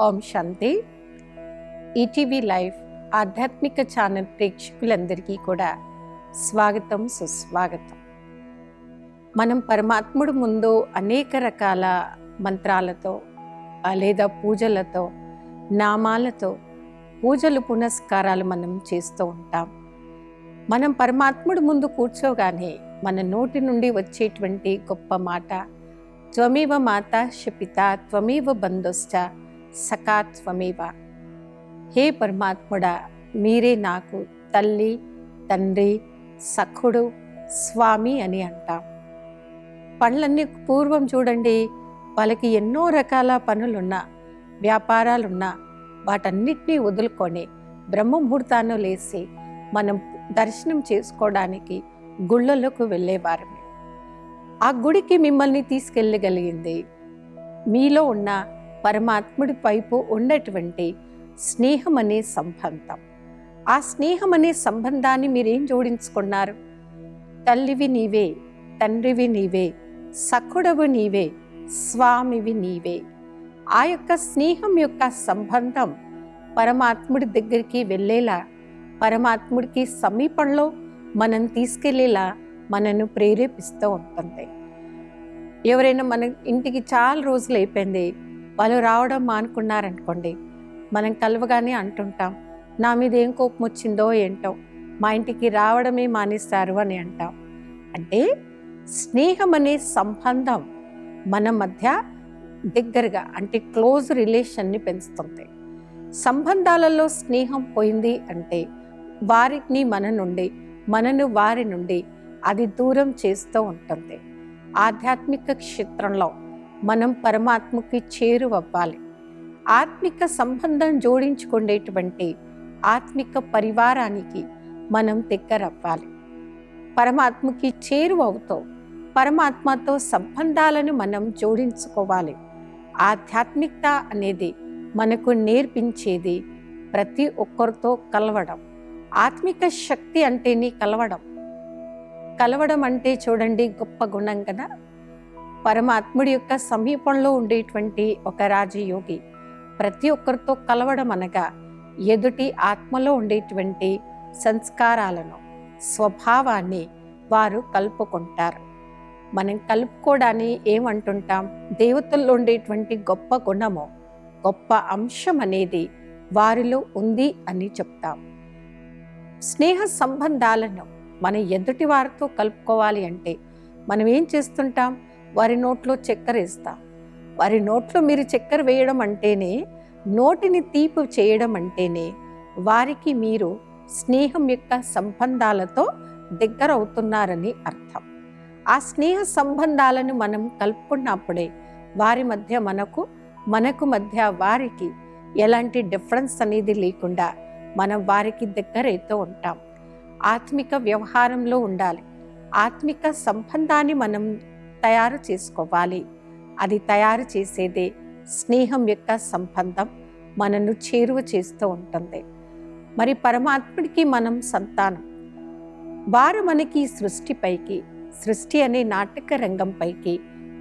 ఓం శాంతి. ETV live ఆధ్యాత్మిక channel ప్రేక్షకులందరికీ కూడా స్వాగతం, సుస్వాగతం. మనం పరమాత్ముడు ముందు అనేక రకాల మంత్రాలతో లేదా పూజలతో, నామాలతో పూజలు పునస్కారాలు మనం చేస్తూ ఉంటాం. మనం పరమాత్ముడు ముందు కూర్చోగానే మన నోటి నుండి వచ్చేటువంటి గొప్ప మాట త్వమేవ మాతా శపిత త్వమేవ బంధుశ్చ సఖా త్వమేవ. హే పరమాత్ముడా, మీరే నాకు తల్లి, తండ్రి, సఖుడు, స్వామి అని అంటాం. పనులన్నీ పూర్వం చూడండి, వాళ్ళకి ఎన్నో రకాల పనులున్నా, వ్యాపారాలున్నా వాటన్నిటినీ వదులుకొని బ్రహ్మముహూర్తాన్ని లేచి మనం దర్శనం చేసుకోవడానికి గుళ్ళలోకి వెళ్ళేవారమే. ఆ గుడికి మిమ్మల్ని తీసుకెళ్ళగలిగింది మీలో ఉన్న పరమాత్ముడి వైపు ఉన్నటువంటి స్నేహం అనే సంబంధం. ఆ స్నేహం అనే సంబంధాన్ని మీరేం జోడించుకున్నారు? తల్లివి నీవే, తండ్రివి నీవే, సఖుడవు నీవే, స్వామివి నీవే. ఆ యొక్క స్నేహం యొక్క సంబంధం పరమాత్ముడి దగ్గరికి వెళ్ళేలా, పరమాత్ముడికి సమీపంలో మనం తీసుకెళ్ళేలా మనను ప్రేరేపిస్తూ ఉంటుంది. ఎవరైనా మన ఇంటికి చాలా రోజులు అయిపోయింది, వాళ్ళు రావడం మానుకున్నారనుకోండి, మనం కలవగానే అంటుంటాం, నా మీద ఏం కోపం వచ్చిందో ఏంటో, మా ఇంటికి రావడమే మానేస్తారు అని అంటాం. అంటే స్నేహం అనే సంబంధం మన మధ్య దగ్గరగా, అంటే క్లోజ్ రిలేషన్ని పెంచుతుంది. సంబంధాలలో స్నేహం పోయింది అంటే వారిని మన నుండి, మనను వారి నుండి అది దూరం చేస్తూ ఉంటుంది. ఆధ్యాత్మిక క్షేత్రంలో మనం పరమాత్మకి చేరువవ్వాలి. ఆత్మిక సంబంధం జోడించుకునేటువంటి ఆత్మిక పరివారానికి మనం దగ్గరవ్వాలి. పరమాత్మకి చేరువవుతూ పరమాత్మతో సంబంధాలను మనం జోడించుకోవాలి. ఆధ్యాత్మికత అనేది మనకు నేర్పించేది ప్రతి ఒక్కరితో కలవడం. ఆత్మిక శక్తి అంటేనే కలవడం. కలవడం అంటే చూడండి గొప్ప గుణం కదా. పరమాత్ముడి యొక్క సమీపంలో ఉండేటువంటి ఒక రాజయోగి ప్రతి ఒక్కరితో కలవడం అనగా ఎదుటి ఆత్మలో ఉండేటువంటి సంస్కారాలను, స్వభావాన్ని వారు కలుపుకుంటారు. మనం కలుపుకోవడాన్ని ఏమంటుంటాం? దేవతల్లో ఉండేటువంటి గొప్ప గుణము, గొప్ప అంశం అనేది వారిలో ఉంది అని చెప్తాం. స్నేహ సంబంధాలను మన ఎదుటి వారితో కలుపుకోవాలి అంటే మనం ఏం చేస్తుంటాం? వారి నోట్లో చక్కెర వేస్తాం. వారి నోట్లో మీరు చక్కెర వేయడం అంటేనే, నోటిని తీపి చేయడం అంటేనే వారికి మీరు స్నేహం యొక్క సంబంధాలతో దగ్గర అవుతున్నారని అర్థం. ఆ స్నేహ సంబంధాలను మనం కలుపుకున్నప్పుడే వారి మధ్య మనకు మధ్య వారికి ఎలాంటి డిఫరెన్స్ అనేది లేకుండా మనం వారికి దగ్గరైతే ఉంటాం. ఆత్మిక వ్యవహారంలో ఉండాలి. ఆత్మిక సంబంధాన్ని మనం తయారు చేసుకోవాలి. అది తయారు చేసేదే స్నేహం యొక్క సంబంధం మనను చేరువ చేస్తూ ఉంటుంది. మరి పరమాత్ముడికి మనం సంతానం. వారు మనకి సృష్టి అనే నాటక రంగంపైకి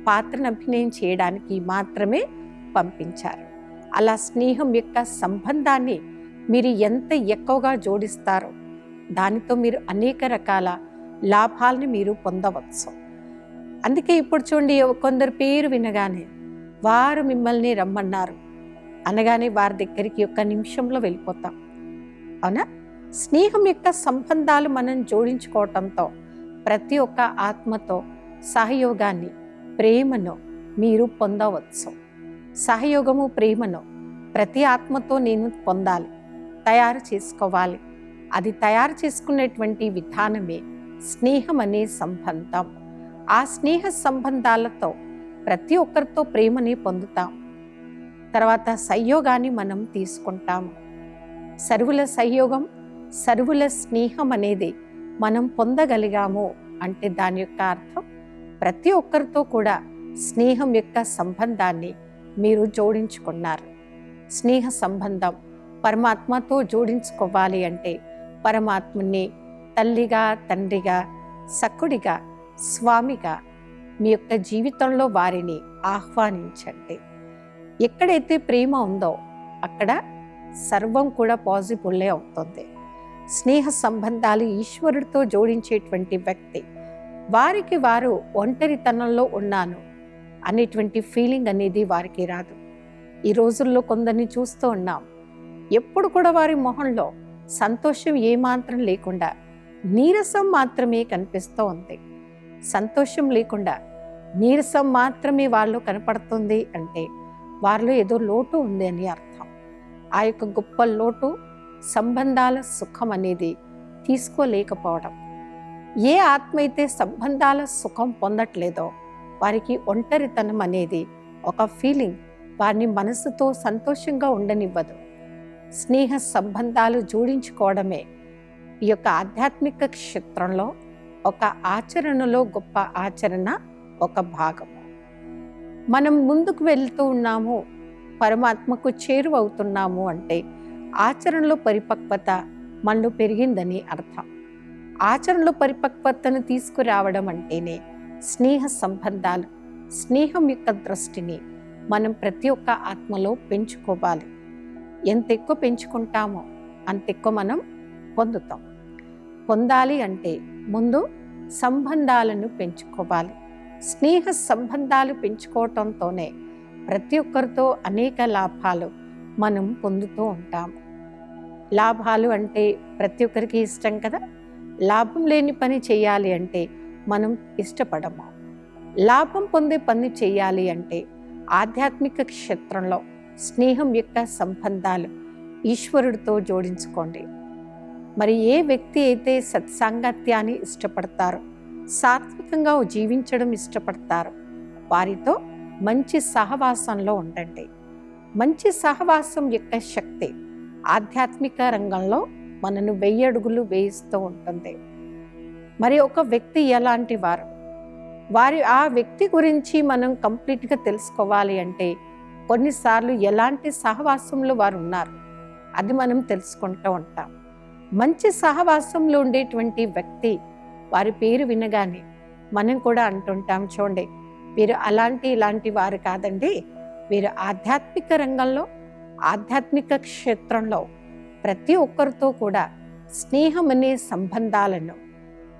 పాత్రను అభినయం చేయడానికి మాత్రమే పంపించారు. అలా స్నేహం యొక్క సంబంధాన్ని మీరు ఎంత ఎక్కువగా జోడిస్తారో దానితో మీరు అనేక రకాల లాభాలని మీరు పొందవచ్చు. అందుకే ఇప్పుడు చూడండి, కొందరు పేరు వినగానే వారు మిమ్మల్ని రమ్మన్నారు అనగానే వారి దగ్గరికి ఒక్క నిమిషంలో వెళ్ళిపోతాం. అవునా? స్నేహం యొక్క సంబంధాలు మనం జోడించుకోవటంతో ప్రతి ఒక్క ఆత్మతో సహయోగాన్ని, ప్రేమను మీరు పొందవచ్చు. సహయోగము, ప్రేమను ప్రతి ఆత్మతో నేను పొందాలి, తయారు చేసుకోవాలి. అది తయారు చేసుకునేటువంటి విధానమే స్నేహం అనే సంబంధం. ఆ స్నేహ సంబంధాలతో ప్రతి ఒక్కరితో ప్రేమని పొందుతాం. తర్వాత సహయోగాన్ని మనం తీసుకుంటాము. సర్వుల సహయోగం, సర్వుల స్నేహం అనేది మనం పొందగలిగాము అంటే దాని యొక్క అర్థం ప్రతి ఒక్కరితో కూడా స్నేహం యొక్క సంబంధాన్ని మీరు జోడించుకున్నారు. స్నేహ సంబంధం పరమాత్మతో జోడించుకోవాలి అంటే పరమాత్మని తల్లిగా, తండ్రిగా, సఖుడిగా, స్వామిగా మీ యొక్క జీవితంలో వారిని ఆహ్వానించండి. ఎక్కడైతే ప్రేమ ఉందో అక్కడ సర్వం కూడా పాజిబుల్లే అవుతుంది. స్నేహ సంబంధాలు ఈశ్వరుడితో జోడించేటువంటి వ్యక్తి, వారికి వారు ఒంటరితనంలో ఉన్నాను అనేటువంటి ఫీలింగ్ అనేది వారికి రాదు. ఈ రోజుల్లో కొందరిని చూస్తూ ఉన్నాం, ఎప్పుడు కూడా వారి మొహంలో సంతోషం ఏమాత్రం లేకుండా నీరసం మాత్రమే కనిపిస్తూ ఉంది. సంతోషం లేకుండా నీరసం మాత్రమే వాళ్ళు కనపడుతుంది అంటే వారిలో ఏదో లోటు ఉంది అని అర్థం. ఆ యొక్క గొప్ప లోటు సంబంధాల సుఖం అనేది తీసుకోలేకపోవడం. ఏ ఆత్మ అయితే సంబంధాల సుఖం పొందట్లేదో వారికి ఒంటరితనం అనేది ఒక ఫీలింగ్ వారిని మనసుతో సంతోషంగా ఉండనివ్వదు. స్నేహ సంబంధాలు జోడించుకోవడమే ఈ యొక్క ఆధ్యాత్మిక క్షేత్రంలో ఒక ఆచరణలో గొప్ప ఆచరణ, ఒక భాగము. మనం ముందుకు వెళ్తూ ఉన్నాము, పరమాత్మకు చేరువవుతున్నాము అంటే ఆచరణలో పరిపక్వత మనలో పెరిగిందని అర్థం. ఆచరణలో పరిపక్వతను తీసుకురావడం అంటేనే స్నేహ సంబంధాలు, స్నేహం యొక్క దృష్టిని మనం ప్రతి ఒక్క ఆత్మలో పెంచుకోవాలి. ఎంత ఎక్కువ పెంచుకుంటామో అంత ఎక్కువ మనం పొందుతాం. పొందాలి అంటే ముందు సంబంధాలను పెంచుకోవాలి. స్నేహ సంబంధాలు పెంచుకోవటంతోనే ప్రతి ఒక్కరితో అనేక లాభాలు మనం పొందుతూ ఉంటాము. లాభాలు అంటే ప్రతి ఒక్కరికి ఇష్టం కదా. లాభం లేని పని చేయాలి అంటే మనం ఇష్టపడము. లాభం పొందే పని చేయాలి అంటే ఆధ్యాత్మిక క్షేత్రంలో స్నేహం యొక్క సంబంధాలు ఈశ్వరుడితో జోడించుకోండి. మరి ఏ వ్యక్తి అయితే సత్సాంగత్యాన్ని ఇష్టపడతారో, సాత్వికంగా జీవించడం ఇష్టపడతారో వారితో మంచి సహవాసంలో ఉండండి. మంచి సహవాసం యొక్క శక్తి ఆధ్యాత్మిక రంగంలో మనను 1000 అడుగులు వేయిస్తూ ఉంటుంది. మరి ఒక వ్యక్తి ఎలాంటి వారి ఆ వ్యక్తి గురించి మనం కంప్లీట్గా తెలుసుకోవాలి అంటే కొన్నిసార్లు ఎలాంటి సహవాసంలో వారు ఉన్నారు అది మనం తెలుసుకుంటూ ఉంటాం. మంచి సహవాసంలో ఉండేటువంటి వ్యక్తి వారి పేరు వినగానే మనం కూడా అంటుంటాం, చూడండి వీరు ఇలాంటి వారు కాదండి, వీరు ఆధ్యాత్మిక రంగంలో, ఆధ్యాత్మిక క్షేత్రంలో ప్రతి ఒక్కరితో కూడా స్నేహం అనే సంబంధాలను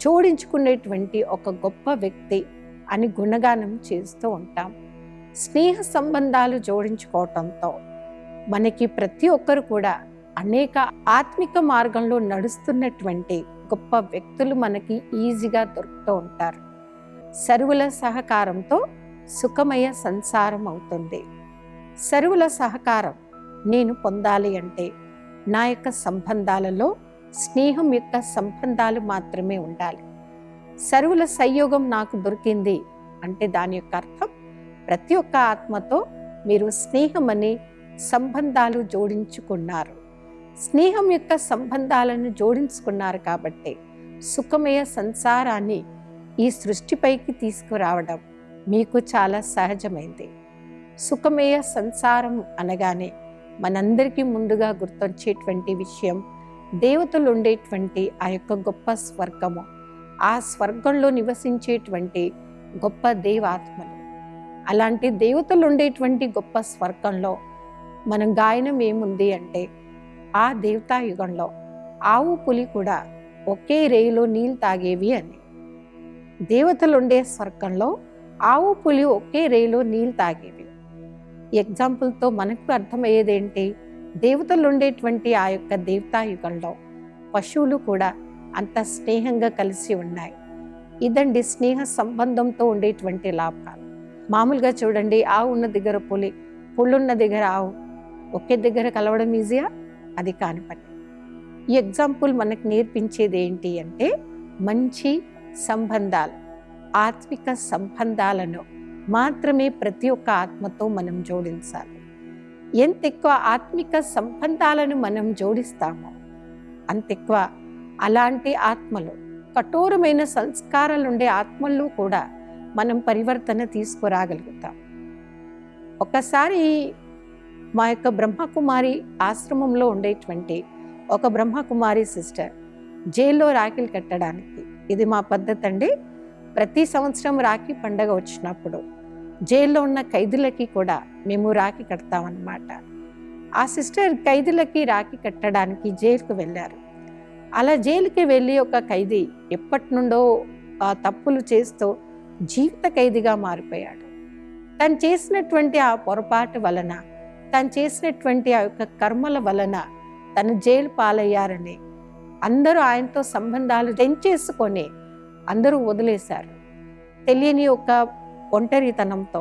జోడించుకునేటువంటి ఒక గొప్ప వ్యక్తి అని గుణగానం చేస్తూ ఉంటాం. స్నేహ సంబంధాలు జోడించుకోవటంతో మనకి ప్రతి ఒక్కరు కూడా అనేక ఆత్మిక మార్గంలో నడుస్తున్నటువంటి గొప్ప వ్యక్తులు మనకి ఈజీగా దొరుకుతూ ఉంటారు. సర్వుల సహకారంతో సుఖమయ సంసారం అవుతుంది. సర్వుల సహకారం నేను పొందాలి అంటే నా యొక్క సంబంధాలలో స్నేహం యొక్క సంబంధాలు మాత్రమే ఉండాలి. సర్వుల సంయోగం నాకు దొరికింది అంటే దాని యొక్క అర్థం ప్రతి ఒక్క ఆత్మతో మీరు స్నేహం అనే సంబంధాలు జోడించుకున్నారు. స్నేహం యొక్క సంబంధాలను జోడించుకున్నారు కాబట్టి సుఖమయ సంసారాన్ని ఈ సృష్టిపైకి తీసుకురావడం మీకు చాలా సహజమైంది. సుఖమయ సంసారం అనగానే మనందరికీ ముందుగా గుర్తొచ్చేటువంటి విషయం దేవతలు ఉండేటువంటి ఆ యొక్క గొప్ప స్వర్గము, ఆ స్వర్గంలో నివసించేటువంటి గొప్ప దేవాత్మలు. అలాంటి దేవతలు ఉండేటువంటి గొప్ప స్వర్గంలో మనం గాయనం ఏముంది అంటే ఆ దేవతాయుగంలో ఆవు పులి కూడా ఒకే రేయిలో నీళ్ళు తాగేవి అని. దేవతలు ఉండే స్వర్గంలో ఆవు పులి ఒకే రేయిలో నీళ్ళు తాగేవి. ఎగ్జాంపుల్తో మనకు అర్థమయ్యేదేంటి, దేవతలు ఉండేటువంటి ఆ యొక్క దేవతాయుగంలో పశువులు కూడా అంత స్నేహంగా కలిసి ఉన్నాయి. ఇదండి స్నేహ సంబంధంతో ఉండేటువంటి లాభాలు. మామూలుగా చూడండి, ఆవు ఉన్న దగ్గర పులి, పుళ్ళున్న దగ్గర ఆవు ఒకే దగ్గర కలవడం ఈజీయా? అది కాని పని. ఈ ఎగ్జాంపుల్ మనకు నేర్పించేది ఏంటి అంటే మంచి సంబంధాలు, ఆత్మిక సంబంధాలను మాత్రమే ప్రతి ఒక్క ఆత్మతో మనం జోడించాలి. ఎంత ఎక్కువ ఆత్మిక సంబంధాలను మనం జోడిస్తామో అంత ఎక్కువ అలాంటి ఆత్మలు, కఠోరమైన సంస్కారాలు ఉండే ఆత్మల్లో కూడా మనం పరివర్తన తీసుకురాగలుగుతాం. ఒకసారి మా యొక్క బ్రహ్మకుమారి ఆశ్రమంలో ఉండేటువంటి ఒక బ్రహ్మకుమారి సిస్టర్ జైల్లో రాఖీలు కట్టడానికి, ఇది మా పద్ధతి అండి, ప్రతి సంవత్సరం రాఖీ పండగ వచ్చినప్పుడు జైల్లో ఉన్న ఖైదీలకి కూడా మేము రాఖీ కడతామన్నమాట. ఆ సిస్టర్ ఖైదీలకి రాఖీ కట్టడానికి జైలుకు వెళ్ళారు. అలా జైలుకి వెళ్ళి ఒక ఖైదీ ఎప్పటి నుండో తప్పులు చేస్తూ జీవిత ఖైదీగా మారిపోయాడు. తను చేసినటువంటి ఆ పొరపాటు వలన, తను చేసినటువంటి ఆ యొక్క కర్మల వలన తను జైలు పాలయ్యారని అందరూ ఆయనతో సంబంధాలు తెంచేసుకొని అందరూ వదిలేశారు. తెలియని ఒక ఒంటరితనంతో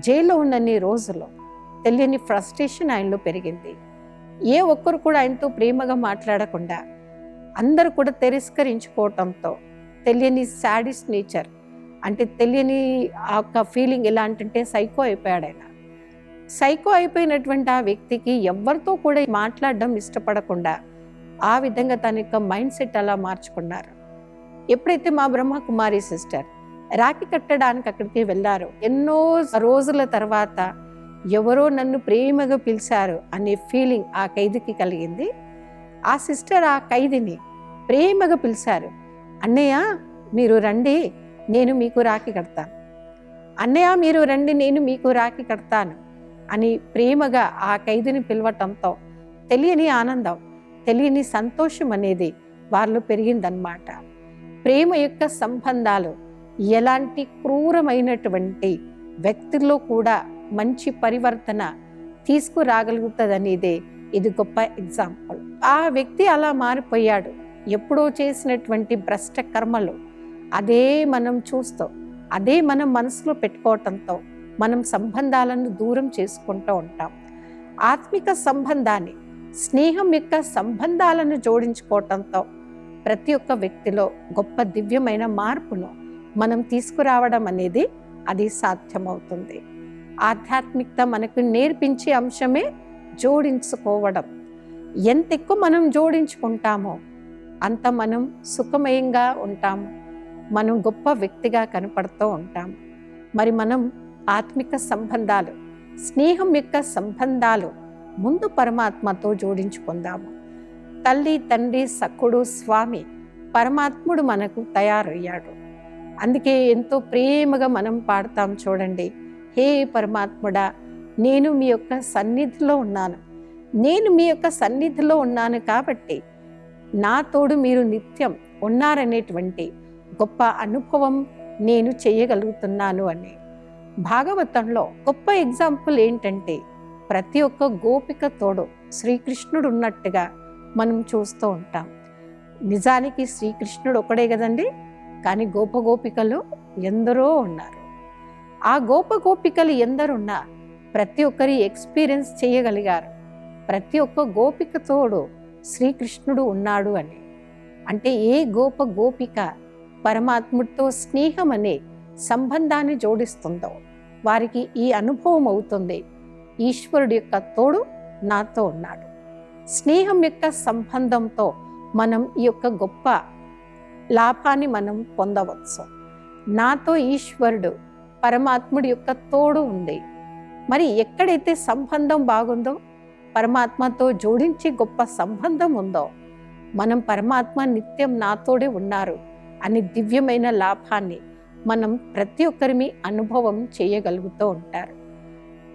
జైల్లో ఉన్నన్ని రోజులు తెలియని ఫ్రస్ట్రేషన్ ఆయనలో పెరిగింది. ఏ ఒక్కరు కూడా ఆయనతో ప్రేమగా మాట్లాడకుండా అందరూ కూడా తిరస్కరించుకోవటంతో తెలియని సాడిస్ట్ నేచర్, అంటే తెలియని ఆ యొక్క ఫీలింగ్ ఎలా అంటే సైకో అయిపోయాడు ఆయన. సైకో అయిపోయినటువంటి ఆ వ్యక్తికి ఎవరితో కూడా మాట్లాడడం ఇష్టపడకుండా ఆ విధంగా తన యొక్క మైండ్ సెట్ అలా మార్చుకున్నారు. ఎప్పుడైతే మా బ్రహ్మకుమారి సిస్టర్ రాఖీ కట్టడానికి అక్కడికి వెళ్ళారో, ఎన్నో రోజుల తర్వాత ఎవరో నన్ను ప్రేమగా పిలిచారు అనే ఫీలింగ్ ఆ ఖైదీకి కలిగింది. ఆ సిస్టర్ ఆ ఖైదీని ప్రేమగా పిలిచారు. అన్నయ్య మీరు రండి, నేను మీకు రాఖీ కడతాను. అన్నయ్య మీరు రండి, నేను మీకు రాఖీ కడతాను అని ప్రేమగా ఆ ఖైదీని పిలవటంతో తెలియని ఆనందం, తెలియని సంతోషం అనేది వారిలో పెరిగిందన్నమాట. ప్రేమ యొక్క సంబంధాలు ఎలాంటి క్రూరమైనటువంటి వ్యక్తుల్లో కూడా మంచి పరివర్తన తీసుకురాగలుగుతుందనేదే ఇది గొప్ప ఎగ్జాంపుల్. ఆ వ్యక్తి అలా మారిపోయాడు. ఎప్పుడో చేసినటువంటి భ్రష్ట కర్మలు అదే మనం చూస్తూ, అదే మనం మనసులో పెట్టుకోవటంతో మనం సంబంధాలను దూరం చేసుకుంటూ ఉంటాం. ఆత్మిక సంబంధాన్ని, స్నేహం యొక్క సంబంధాలను జోడించుకోవటంతో ప్రతి ఒక్క వ్యక్తిలో గొప్ప దివ్యమైన మార్పును మనం తీసుకురావడం అనేది అది సాధ్యమవుతుంది. ఆధ్యాత్మికత మనకు నేర్పించే అంశమే జోడించుకోవడం. ఎంత ఎక్కువ మనం జోడించుకుంటామో అంత మనం సుఖమయంగా ఉంటాము, మనం గొప్ప వ్యక్తిగా కనపడుతూ ఉంటాము. మరి మనం ఆత్మిక సంబంధాలు, స్నేహం యొక్క సంబంధాలు ముందు పరమాత్మతో జోడించుకుందాము. తల్లి, తండ్రి, సఖుడు, స్వామి, పరమాత్ముడు మనకు తయారయ్యాడు. అందుకే ఎంతో ప్రేమగా మనం పాడతాం చూడండి, హే పరమాత్ముడా, నేను మీ యొక్క సన్నిధిలో ఉన్నాను, నేను మీ యొక్క సన్నిధిలో ఉన్నాను కాబట్టి నా తోడు మీరు నిత్యం ఉన్నారనేటువంటి గొప్ప అనుభవం నేను చేయగలుగుతున్నాను అని. భాగవతంలో గొప్ప ఎగ్జాంపుల్ ఏంటంటే ప్రతి ఒక్క గోపిక తోడు శ్రీకృష్ణుడు ఉన్నట్టుగా మనం చూస్తూ ఉంటాం. నిజానికి శ్రీకృష్ణుడు ఒకడే కదండి, కానీ గోపికలు ఎందరో ఉన్నారు. ఆ గోపికలు ఎందరున్నా ప్రతి ఒక్కరి ఎక్స్పీరియన్స్ చేయగలిగారు. ప్రతి ఒక్క గోపిక తోడు శ్రీకృష్ణుడు ఉన్నాడు అని. అంటే ఏ గోపిక పరమాత్ముడితో స్నేహం అనే సంబంధాన్ని జోడిస్తుందో వారికి ఈ అనుభవం అవుతుంది, ఈశ్వరుడి యొక్క తోడు నాతో ఉన్నాడు. స్నేహం యొక్క సంబంధంతో మనం ఈ యొక్క గొప్ప లాభాన్ని మనం పొందవచ్చు. నాతో ఈశ్వరుడు, పరమాత్ముడి యొక్క తోడు ఉంది. మరి ఎక్కడైతే సంబంధం బాగుందో, పరమాత్మతో జోడించి గొప్ప సంబంధం ఉందో, మనం పరమాత్మ నిత్యం నాతోడే ఉన్నారు అనే దివ్యమైన లాభాన్ని మనం ప్రతి ఒక్కరిమి అనుభవం చేయగలుగుతూ ఉంటారు.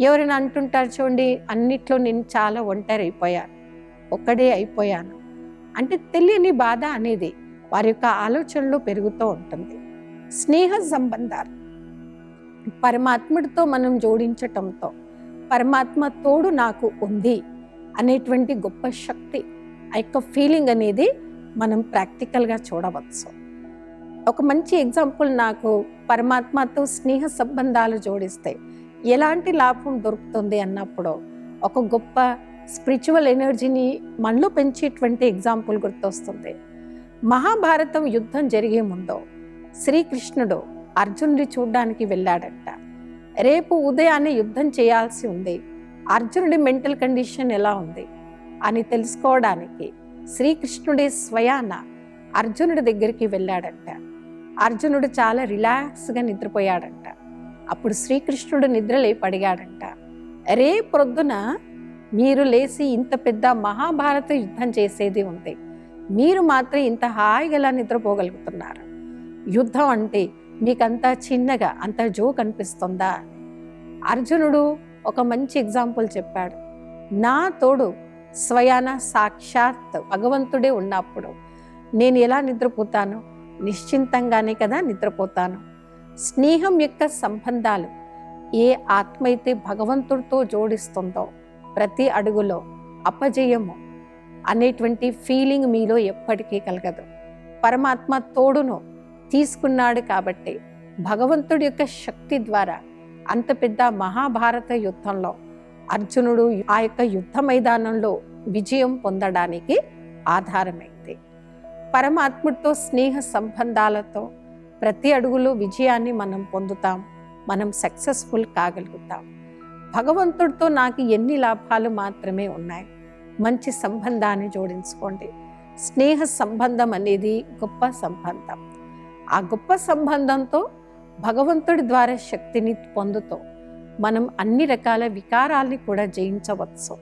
ఎవరైనా అంటుంటారు చూడండి, అన్నిట్లో నేను చాలా ఒంటరి అయిపోయాను, ఒక్కడే అయిపోయాను అంటే తెలియని బాధ అనేది వారి యొక్క ఆలోచనలో పెరుగుతూ ఉంటుంది. స్నేహ సంబంధాలు పరమాత్ముడితో మనం జోడించటంతో పరమాత్మ తోడు నాకు ఉంది అనేటువంటి గొప్ప శక్తి, ఆ యొక్క ఫీలింగ్ అనేది మనం ప్రాక్టికల్గా చూడవచ్చు. ఒక మంచి ఎగ్జాంపుల్, నాకు పరమాత్మతో స్నేహ సంబంధాలు జోడిస్తే ఎలాంటి లాభం దొరుకుతుంది అన్నప్పుడు ఒక గొప్ప స్పిరిచువల్ ఎనర్జీని మనలో పెంచేటువంటి ఎగ్జాంపుల్ గుర్తొస్తుంది. మహాభారతం యుద్ధం జరిగే ముందు శ్రీకృష్ణుడు అర్జునుడి చూడ్డానికి వెళ్ళాడంట. రేపు ఉదయాన్నే యుద్ధం చేయాల్సి ఉంది, అర్జునుడి మెంటల్ కండిషన్ ఎలా ఉంది అని తెలుసుకోవడానికి శ్రీకృష్ణుడే స్వయాన అర్జునుడి దగ్గరికి వెళ్ళాడంట. అర్జునుడు చాలా రిలాక్స్గా నిద్రపోయాడంట. అప్పుడు శ్రీకృష్ణుడు నిద్రలేపి అడిగాడంట, రేపొద్దున మీరు లేచి ఇంత పెద్ద మహాభారత యుద్ధం చేసేది ఉంది, మీరు మాత్రం ఇంత హాయిగా ఎలా నిద్రపోగలుగుతున్నారు? యుద్ధం అంటే మీకంతా చిన్నగా, అంత జోక్ అనిపిస్తుందా? అర్జునుడు ఒక మంచి ఎగ్జాంపుల్ చెప్పాడు. నా తోడు స్వయాన సాక్షాత్ భగవంతుడే ఉన్నప్పుడు నేను ఎలా నిద్రపోతాను? నిశ్చింతంగానే కదా నిద్రపోతాను. స్నేహం యొక్క సంబంధాలు ఏ ఆత్మ అయితే భగవంతుడితో జోడిస్తుందో ప్రతి అడుగులో అపజయము అనేటువంటి ఫీలింగ్ మీలో ఎప్పటికీ కలగదు. పరమాత్మ తోడును తీసుకున్నాడు కాబట్టి భగవంతుడి యొక్క శక్తి ద్వారా అంత పెద్ద మహాభారత యుద్ధంలో అర్జునుడు ఆ యొక్క యుద్ధ మైదానంలో విజయం పొందడానికి ఆధారమైంది. పరమాత్ముడితో స్నేహ సంబంధాలతో ప్రతి అడుగులో విజయాన్ని మనం పొందుతాం, మనం సక్సెస్ఫుల్ కాగలుగుతాం. భగవంతుడితో నాకు ఎన్ని లాభాలు మాత్రమే ఉన్నాయి. మంచి సంబంధాన్ని జోడించుకోండి. స్నేహ సంబంధం అనేది గొప్ప సంబంధం. ఆ గొప్ప సంబంధంతో భగవంతుడి ద్వారా శక్తిని పొందుతూ మనం అన్ని రకాల వికారాల్ని కూడా జయించవచ్చు.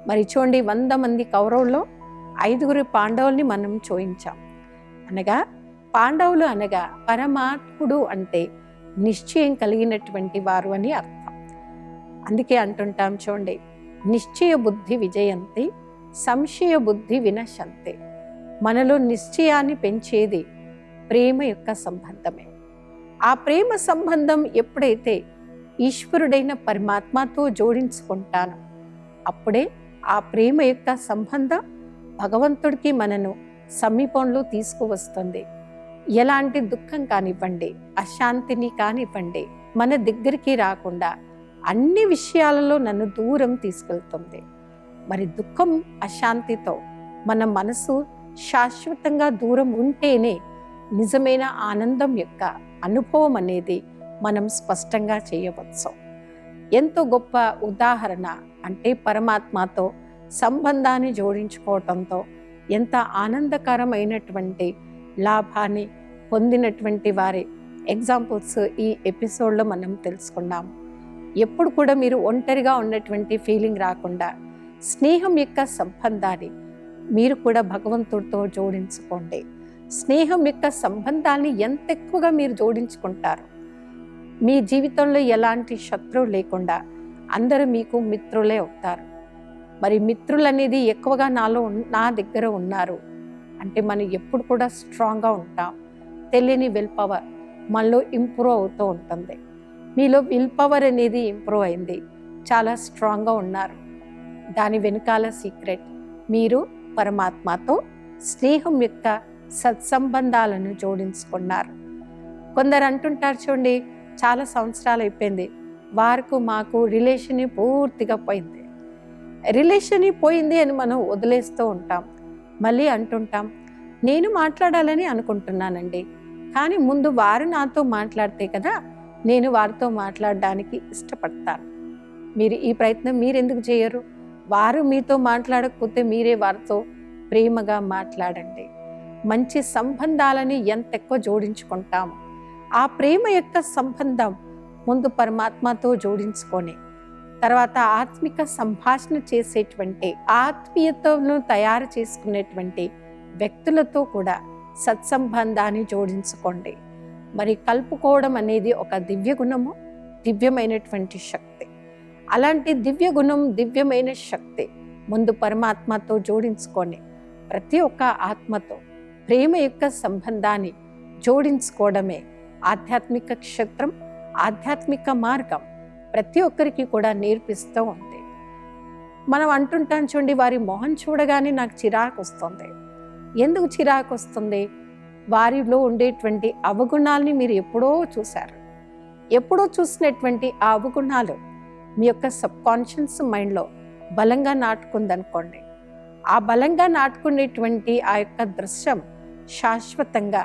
మరి చూడండి, 100 మంది కౌరవుల్లో 5 పాండవుల్ని మనం చూయించాం. అనగా పాండవులు అనగా పరమాత్ముడు అంటే నిశ్చయం కలిగినటువంటి వారు అని అర్థం. అందుకే అంటుంటాం చూడండి, నిశ్చయ బుద్ధి విజయంతి, సంశయ బుద్ధి వినశంతి. మనలో నిశ్చయాన్ని పెంచేది ప్రేమ యొక్క సంబంధమే. ఆ ప్రేమ సంబంధం ఎప్పుడైతే ఈశ్వరుడైన పరమాత్మతో జోడించుకుంటానో అప్పుడే ఆ ప్రేమ యొక్క సంబంధం భగవంతుడికి మనను సమీపంలో తీసుకువస్తుంది. ఎలాంటి దుఃఖం కానివ్వండి, అశాంతిని కానివ్వండి, మన దగ్గరికి రాకుండా అన్ని విషయాలలో నన్ను దూరం తీసుకెళ్తుంది. మరి దుఃఖం, అశాంతితో మన మనసు శాశ్వతంగా దూరం ఉంటేనే నిజమైన ఆనందం యొక్క అనుభవం అనేది మనం స్పష్టంగా చేయవచ్చు. ఎంతో గొప్ప ఉదాహరణ అంటే పరమాత్మతో సంబంధాన్ని జోడించుకోవటంతో ఎంత ఆనందకరమైనటువంటి లాభాన్ని పొందినటువంటి వారి ఎగ్జాంపుల్స్ ఈ ఎపిసోడ్లో మనం తెలుసుకున్నాము. ఎప్పుడు కూడా మీరు ఒంటరిగా ఉన్నటువంటి ఫీలింగ్ రాకుండా స్నేహం యొక్క సంబంధాన్ని మీరు కూడా భగవంతుడితో జోడించుకోండి. స్నేహం యొక్క సంబంధాన్ని ఎంత ఎక్కువగా మీరు జోడించుకుంటారు, మీ జీవితంలో ఎలాంటి శత్రువు లేకుండా అందరూ మీకు మిత్రులే అవుతారు. మరి మిత్రులు అనేది ఎక్కువగా నా దగ్గర ఉన్నారు అంటే మనం ఎప్పుడు కూడా స్ట్రాంగ్గా ఉంటాం. తెలియని విల్ పవర్ మనలో ఇంప్రూవ్ అవుతూ ఉంటుంది. మీలో విల్ పవర్ అనేది ఇంప్రూవ్ అయింది, చాలా స్ట్రాంగ్గా ఉన్నారు. దాని వెనుకాల సీక్రెట్ మీరు పరమాత్మతో స్నేహం యొక్క సత్సంబంధాలను జోడించుకున్నారు. కొందరు అంటుంటారు చూడండి, చాలా సంవత్సరాలు అయిపోయింది, వారికి మాకు రిలేషన్ పూర్తిగా పోయింది. రిలేషన్ పోయింది అని మనం వదిలేస్తూ ఉంటాం. మళ్ళీ అంటుంటాం, నేను మాట్లాడాలని అనుకుంటున్నానండి, కానీ ముందు వారు నాతో మాట్లాడితే కదా నేను వారితో మాట్లాడడానికి ఇష్టపడతాను. మీరు ఈ ప్రయత్నం మీరెందుకు చేయరు? వారు మీతో మాట్లాడకపోతే మీరే వారితో ప్రేమగా మాట్లాడండి. మంచి సంబంధాలని ఎంత ఎక్కువ జోడించుకుంటాము, ఆ ప్రేమ యొక్క సంబంధం ముందు పరమాత్మతో జోడించుకొని తర్వాత ఆత్మిక సంభాషణ చేసేటువంటి ఆత్మీయతను తయారు చేసుకునేటువంటి వ్యక్తులతో కూడా సత్సంబంధాన్ని జోడించుకోండి. మరి కలుపుకోవడం అనేది ఒక దివ్య గుణము, దివ్యమైనటువంటి శక్తి. అలాంటి దివ్య గుణం, దివ్యమైన శక్తి ముందు పరమాత్మతో జోడించుకొని ప్రతి ఒక్క ఆత్మతో ప్రేమ యొక్క సంబంధాన్ని జోడించుకోవడమే ఆధ్యాత్మిక క్షేత్రం, ఆధ్యాత్మిక మార్గం ప్రతి ఒక్కరికి కూడా నేర్పిస్తూ ఉంది. మనం అంటుంటాం చూడండి, వారి మొహం చూడగానే నాకు చిరాకు వస్తుంది. ఎందుకు చిరాకు వస్తుంది? వారిలో ఉండేటువంటి అవగుణాలని మీరు ఎప్పుడో చూశారు. ఎప్పుడో చూసినటువంటి ఆ అవగుణాలు మీ యొక్క సబ్కాన్షియస్ మైండ్లో బలంగా నాటుకుందనుకోండి. ఆ బలంగా నాటుకునేటువంటి ఆ యొక్క దృశ్యం శాశ్వతంగా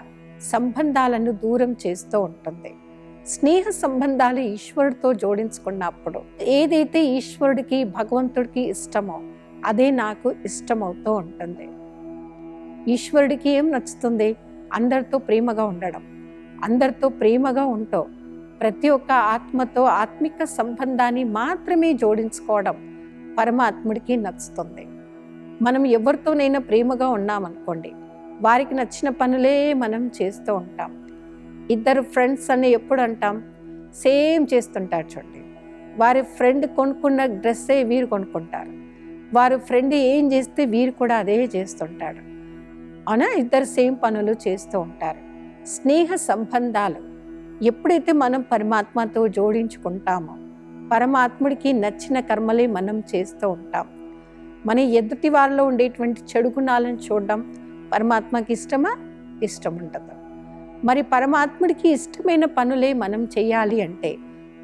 సంబంధాలను దూరం చేస్తూ ఉంటుంది. స్నేహ సంబంధాలు ఈశ్వరుడితో జోడించుకున్నప్పుడు ఏదైతే ఈశ్వరుడికి, భగవంతుడికి ఇష్టమో అదే నాకు ఇష్టమవుతూ ఉంటుంది. ఈశ్వరుడికి ఏం నచ్చుతుంది? అందరితో ప్రేమగా ఉండడం. అందరితో ప్రేమగా ఉంటూ ప్రతి ఒక్క ఆత్మతో ఆత్మిక సంబంధాన్ని మాత్రమే జోడించుకోవడం పరమాత్ముడికి నచ్చుతుంది. మనం ఎవరితోనైనా ప్రేమగా ఉన్నామనుకోండి, వారికి నచ్చిన పనులే మనం చేస్తూ ఉంటాం. ఇద్దరు ఫ్రెండ్స్ అని ఎప్పుడు అంటాం? సేమ్ చేస్తుంటారు చూడండి. వారి ఫ్రెండ్ కొనుక్కున్న డ్రెస్సే వీరు కొనుక్కుంటారు. వారు ఫ్రెండ్ ఏం చేస్తే వీరు కూడా అదే చేస్తుంటాడు. అవునా? ఇద్దరు సేమ్ పనులు చేస్తూ ఉంటారు. స్నేహ సంబంధాలు ఎప్పుడైతే మనం పరమాత్మతో జోడించుకుంటామో, పరమాత్ముడికి నచ్చిన కర్మలే మనం చేస్తూ ఉంటాం. మన ఎదుటి వారిలో ఉండేటువంటి చెడు గుణాలను చూడడం పరమాత్మకి ఇష్టమా? ఇష్టం ఉండదు. మరి పరమాత్ముడికి ఇష్టమైన పనులే మనం చేయాలి అంటే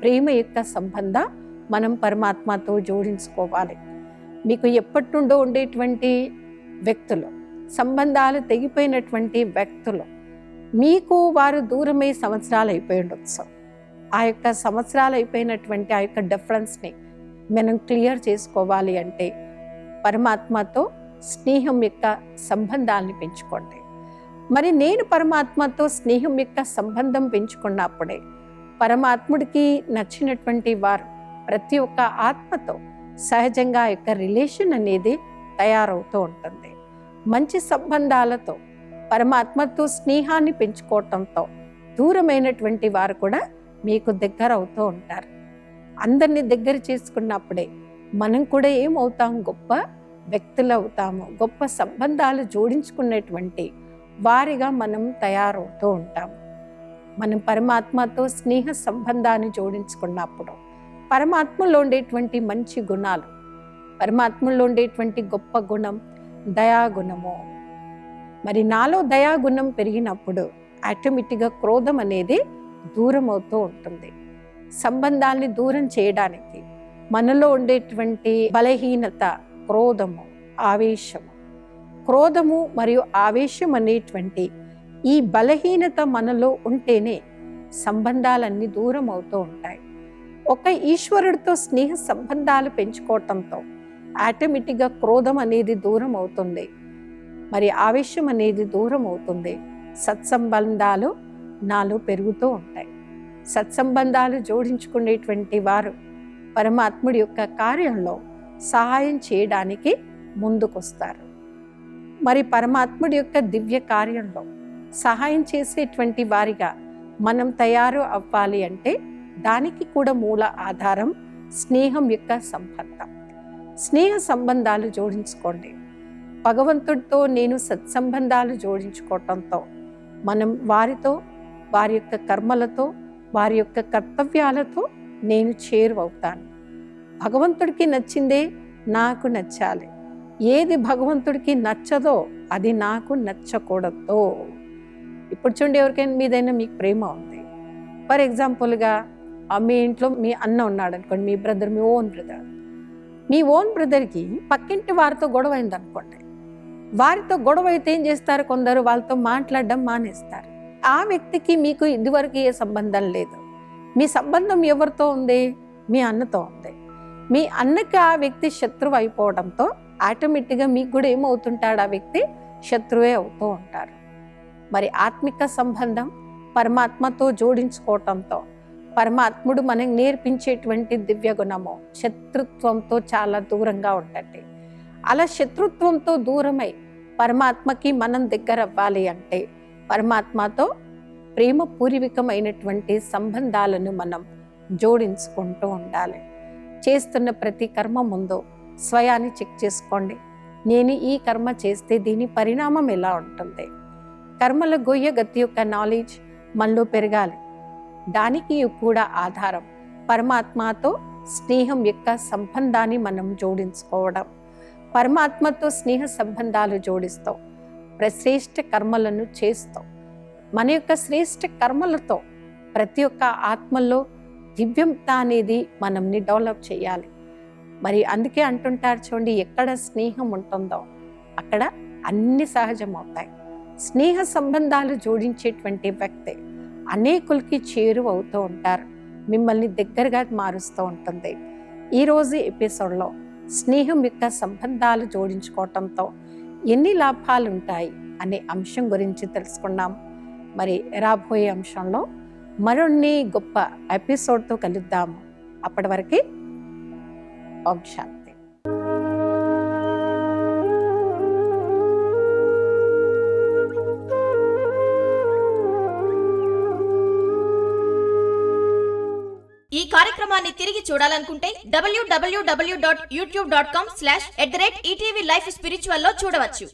ప్రేమ యొక్క సంబంధం మనం పరమాత్మతో జోడించుకోవాలి. మీకు ఎప్పటి నుండో ఉండేటువంటి వ్యక్తులు, సంబంధాలు తెగిపోయినటువంటి వ్యక్తులు, మీకు వారు దూరమై సంవత్సరాలు అయిపోయి ఉండొచ్చు. ఆ యొక్క సంవత్సరాలు అయిపోయినటువంటి ఆ యొక్క డిఫరెన్స్ని మనం క్లియర్ చేసుకోవాలి అంటే పరమాత్మతో స్నేహం యొక్క సంబంధాలని పెంచుకోండి. మరి నేను పరమాత్మతో స్నేహం యొక్క సంబంధం పెంచుకున్నప్పుడే పరమాత్ముడికి నచ్చినటువంటి వారు ప్రతి ఒక్క ఆత్మతో సహజంగా ఆ యొక్క రిలేషన్ అనేది తయారవుతూ ఉంటుంది. మంచి సంబంధాలతో పరమాత్మతో స్నేహాన్ని పెంచుకోవటంతో దూరమైనటువంటి వారు కూడా మీకు దగ్గర అవుతూ ఉంటారు. అందరినీ దగ్గర చేసుకున్నప్పుడే మనం కూడా ఏమవుతాం? గొప్ప వ్యక్తులు అవుతాము. గొప్ప సంబంధాలు జోడించుకునేటువంటి వారిగా మనం తయారవుతూ ఉంటాము. మనం పరమాత్మతో స్నేహ సంబంధాన్ని జోడించుకున్నప్పుడు పరమాత్మలో ఉండేటువంటి మంచి గుణాలు, పరమాత్మలో ఉండేటువంటి గొప్ప గుణం దయాగుణము. మరి నాలో దయాగుణం పెరిగినప్పుడు ఆటోమేటిక్గా క్రోధం అనేది దూరం అవుతూ ఉంటుంది. సంబంధాల్ని దూరం చేయడానికి మనలో ఉండేటువంటి బలహీనత క్రోధము, ఆవేశము. క్రోధము మరియు ఆవేశం అనేటువంటి ఈ బలహీనత మనలో ఉంటేనే సంబంధాలన్నీ దూరం అవుతూ ఉంటాయి. ఒక ఈశ్వరుడితో స్నేహ సంబంధాలు పెంచుకోవటంతో ఆటోమేటిక్గా క్రోధం అనేది దూరం అవుతుంది, మరి ఆవేశం అనేది దూరం అవుతుంది. సత్సంబంధాలు నాలో పెరుగుతూ ఉంటాయి. సత్సంబంధాలు జోడించుకునేటువంటి వారు పరమాత్ముడి యొక్క కార్యంలో సహాయం చేయడానికి ముందుకొస్తారు. మరి పరమాత్ముడి యొక్క దివ్య కార్యంలో సహాయం చేసేటువంటి వారిగా మనం తయారు అవ్వాలి అంటే దానికి కూడా మూల ఆధారం స్నేహం యొక్క సంబంధం. స్నేహ సంబంధాలు జోడించుకోండి. భగవంతుడితో నేను సత్సంబంధాలు జోడించుకోవటంతో మనం వారితో, వారి యొక్క కర్మలతో, వారి యొక్క కర్తవ్యాలతో నేను చేరువవుతాను. భగవంతుడికి నచ్చిందే నాకు నచ్చాలి. ఏది భగవంతుడికి నచ్చదో అది నాకు నచ్చకూడదు. ఇప్పుడు చూడండి, ఎవరికైనా మీదైనా మీకు ప్రేమ ఉంది. ఫర్ ఎగ్జాంపుల్గా మీ ఇంట్లో మీ అన్న ఉన్నాడు అనుకోండి, మీ బ్రదర్, మీ ఓన్ బ్రదర్. మీ ఓన్ బ్రదర్కి పక్కింటి వారితో గొడవ అయింది అనుకోండి. వారితో గొడవ అయితే ఏం చేస్తారు? కొందరు వాళ్ళతో మాట్లాడడం మానేస్తారు. ఆ వ్యక్తికి మీకు ఇదివరకు ఏ సంబంధం లేదు. మీ సంబంధం ఎవరితో ఉంది? మీ అన్నతో ఉంది. మీ అన్నకి ఆ వ్యక్తి శత్రువు అయిపోవడంతో ఆటోమేటిక్గా మీకు కూడా ఏమవుతుంటాడు? ఆ వ్యక్తి శత్రువే అవుతూ ఉంటారు. మరి ఆత్మిక సంబంధం పరమాత్మతో జోడించుకోవటంతో పరమాత్ముడు మనకు నేర్పించేటువంటి దివ్య గుణము శత్రుత్వంతో చాలా దూరంగా ఉండండి. అలా శత్రుత్వంతో దూరమై పరమాత్మకి మనం దగ్గర అవ్వాలి అంటే పరమాత్మతో ప్రేమపూర్వకమైనటువంటి సంబంధాలను మనం జోడించుకుంటూ ఉండాలి. చేస్తున్న ప్రతి కర్మ ముందు స్వయాన్ని చెక్ చేసుకోండి. నేను ఈ కర్మ చేస్తే దీని పరిణామం ఎలా ఉంటుంది? కర్మల గొయ్య గతి యొక్క నాలెడ్జ్ మనలో పెరగాలి. దానికి కూడా ఆధారం పరమాత్మతో స్నేహం యొక్క సంబంధాన్ని మనం జోడించుకోవడం. పరమాత్మతో స్నేహ సంబంధాలు జోడిస్తాం, శ్రేష్ఠ కర్మలను చేస్తాం. మన యొక్క శ్రేష్ఠ కర్మలతో ప్రతి ఒక్క ఆత్మల్లో దివ్యత అనేది మనంని డెవలప్ చేయాలి. మరి అందుకే అంటుంటారు చూడండి, ఎక్కడ స్నేహం ఉంటుందో అక్కడ అన్ని సహజం అవుతాయి. స్నేహ సంబంధాలు జోడించేటువంటి వ్యక్తి అనేకులకి చేరువవుతూ ఉంటారు, మిమ్మల్ని దగ్గరగా మారుస్తూ ఉంటుంది. ఈరోజు ఎపిసోడ్లో స్నేహం యొక్క సంబంధాలు జోడించుకోవటంతో ఎన్ని లాభాలు ఉంటాయి అనే అంశం గురించి తెలుసుకున్నాం. మరి రాబోయే అంశంలో మరిన్ని గొప్ప ఎపిసోడ్తో కలుద్దాము. అప్పటి వరకు ఓం శాంతి. ఈ కార్యక్రమాన్ని తిరిగి చూడాలనుకుంటే www.youtube.com/ETV Life Spiritual లో చూడవచ్చు.